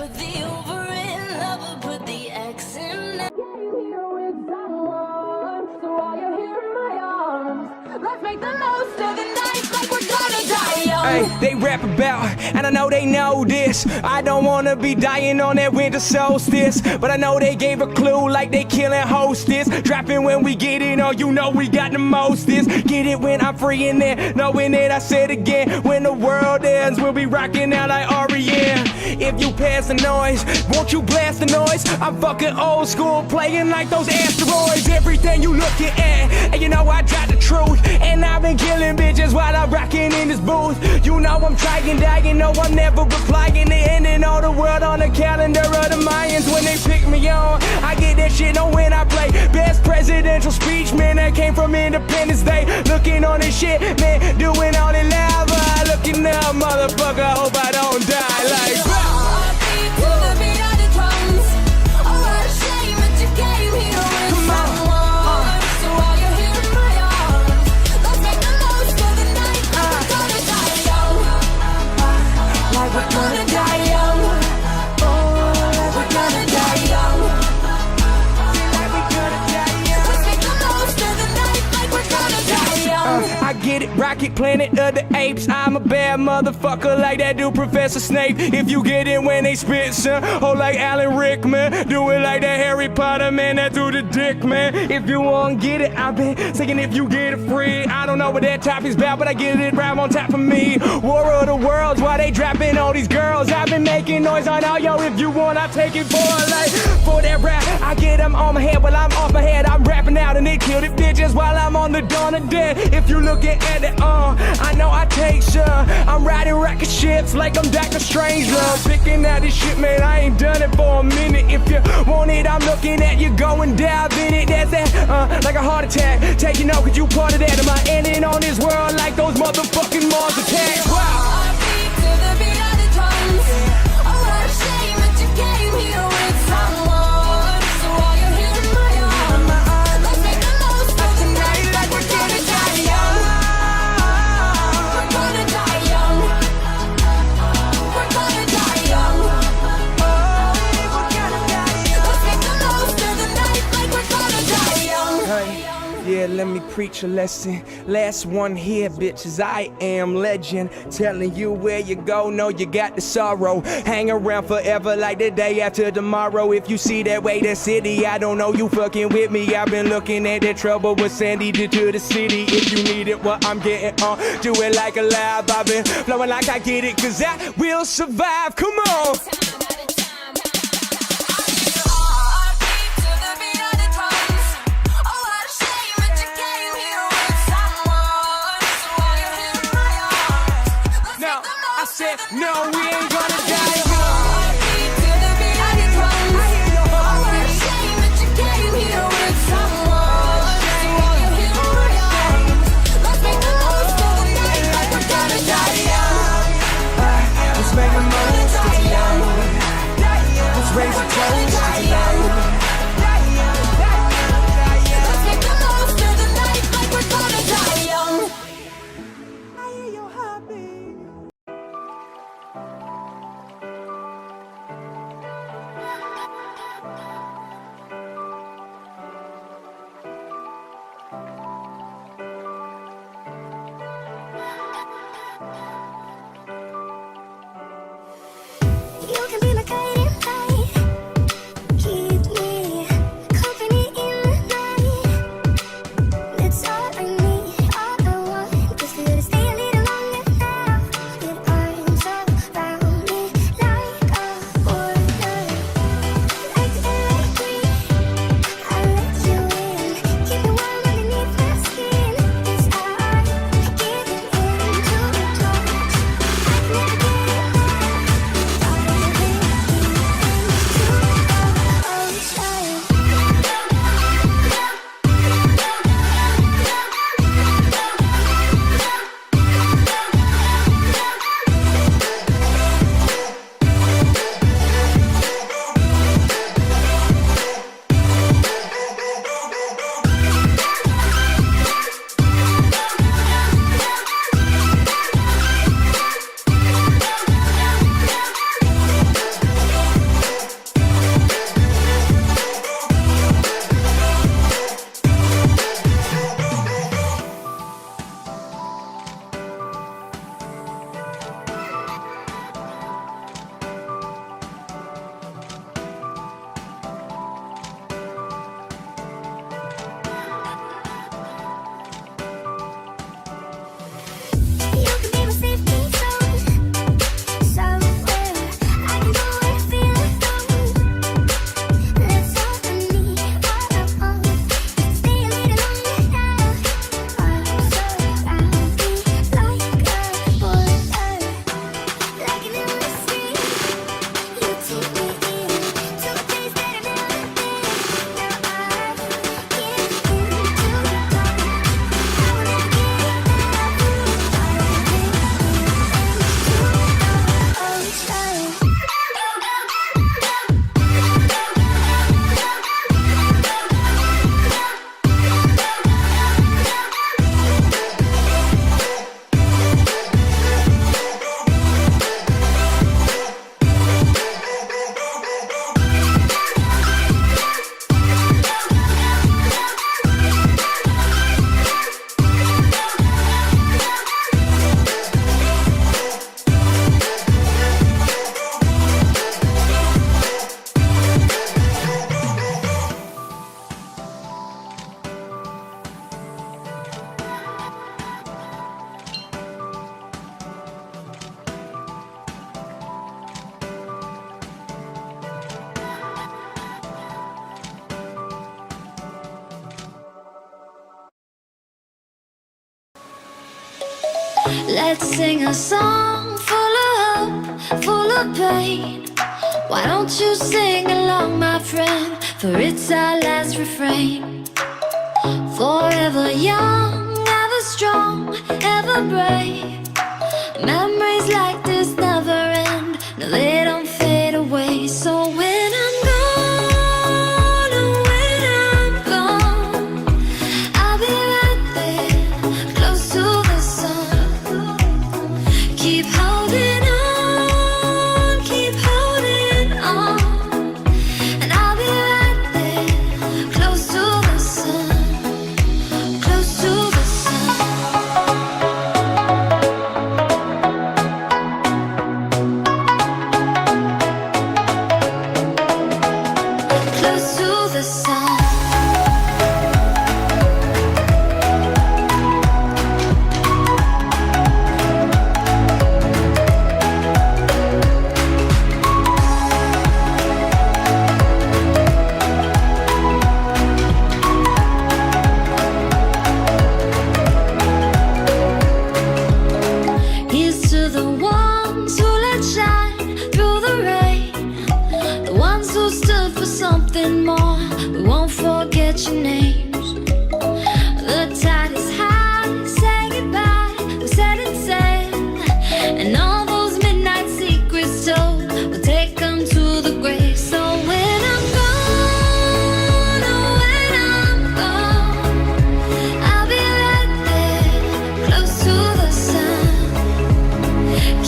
Put the over in lover, put the X in. Came here with someone, so while you're here in my arms, let's make the most of the night like we're gonna die young. Hey, they rap about, and I know they know this. I don't wanna be dying on that winter solstice, but I know they gave a clue like they killing hostess. Dropping when we get it, oh, you know we got the mostest. Get it when I'm free in there, knowing it, I said again. When the world ends, we'll be rocking out like REM. If you pass the noise, won't you blast the noise? I'm fucking old school, playing like those asteroids. Everything you looking at, and you know I got the truth. And I've been killing bitches while I'm rocking in this booth. You know I'm trying, dying, no I'm never replying. They ending all the world on the calendar of the Mayans. When they pick me on, I get that shit on when I play. Best presidential speech, man, that came from Independence Day. Looking on this shit, man, doing all it loud. Looking up, motherfucker, hope I don't die like Heartbeat to the beat of the drums. Oh, what a shame that you came here with someone. So while you're here in my arms, let's make the most of the night like we're gonna die young. Like we're gonna die young. Oh, like we're gonna die young. Like we're gonna die young. Let's make the most of the night like we're gonna die young. I get it, Rocket Planet of the Apes. I'm a bad motherfucker like that dude Professor Snape. If you get it when they spit, son, oh like Alan Rickman. Do it like that Harry Potter, man, that through the dick, man. If you won't get it, I've been singing if you get it free. I don't know what that topic's about, but I get it right on top of me. War of the Worlds, why they dropping all these girls? I've been making noise on all, yo, if you want, I take it for a life. For that rap, I get them on my head while I'm off my head. I'm rapping out and they kill the bitches while I'm on the dawn of dead. If you looking at it, I know I take some. I'm riding rocket ships like I'm Dr. Strangelove. Picking out this shit, man, I ain't done it for a minute. If you want it, I'm looking at you, go and dive in it. That's that, like a heart attack. Taking over, cause you part of that. Am I ending on this world like those motherfucking Mars attacks? Wow. Heartbeat to the beat of the drums. Oh, what a shame that you came here with someone. So while you're here in my arms, let's make the most of the night like we're gonna die young. We're gonna die young. We're gonna die young. We're gonna die young. Let's make the most of the night like we're gonna die young. Yeah, let me preach a lesson. Last one here, bitches, I am legend. Telling you where you go, know you got the sorrow. Hang around forever like the day after tomorrow. If you see that way, that city, I don't know you fucking with me. I've been looking at that trouble with Sandy did to the city. If you need it, what I'm getting on, do it like a live. I've been flowing like I get it, cause I will survive. Come on. I said, no, we ain't gonna die young. Heartbeat to the beat of the drums. Oh, what a shame that you came here with someone. So while you're here in my arms, let's make the most of the night like we're gonna die young. Let's make the most of the young. Let's raise a toast to the young. Let's make the most of the night like we're gonna die young. I hear your heartbeat. Let's sing a song full of hope, full of pain. Why don't you sing along, my friend? For it's our last refrain. Forever young, ever strong, ever brave. Memories like this never end. No, they don't fade away. So when I'm gone, oh, when I'm gone, I'll be right there, close to the sun. Keep holding on, keep holding on. And I'll be right there, close to the sun, close to the sun. Close to the sun. Here's to the ones who let shine through the rain, the ones who stood for something more. We won't forget your names. The tide is high, say goodbye, we set it sail. And all those midnight secrets told, we'll take them to the grave. So when I'm gone, oh, when I'm gone, I'll be right there, close to the sun.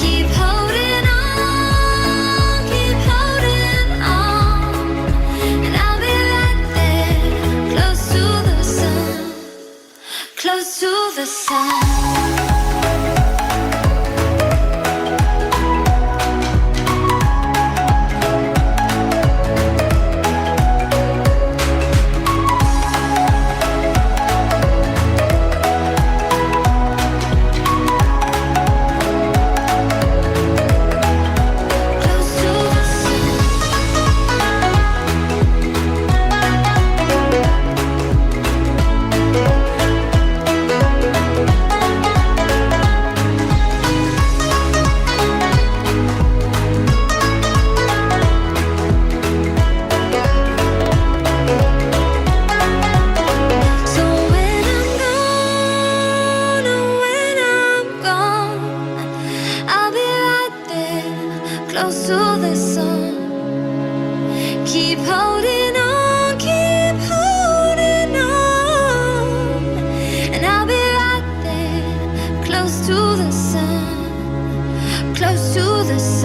Keep holding on, keep holding on. And I'll be right there, close to the sun, close to the sun. Close to the sun. So when I'm gone, oh, when I'm gone, I'll be right there, close to the sun. Keep holding on, keep holding on. And I'll be right there, close to the sun, close to the sun.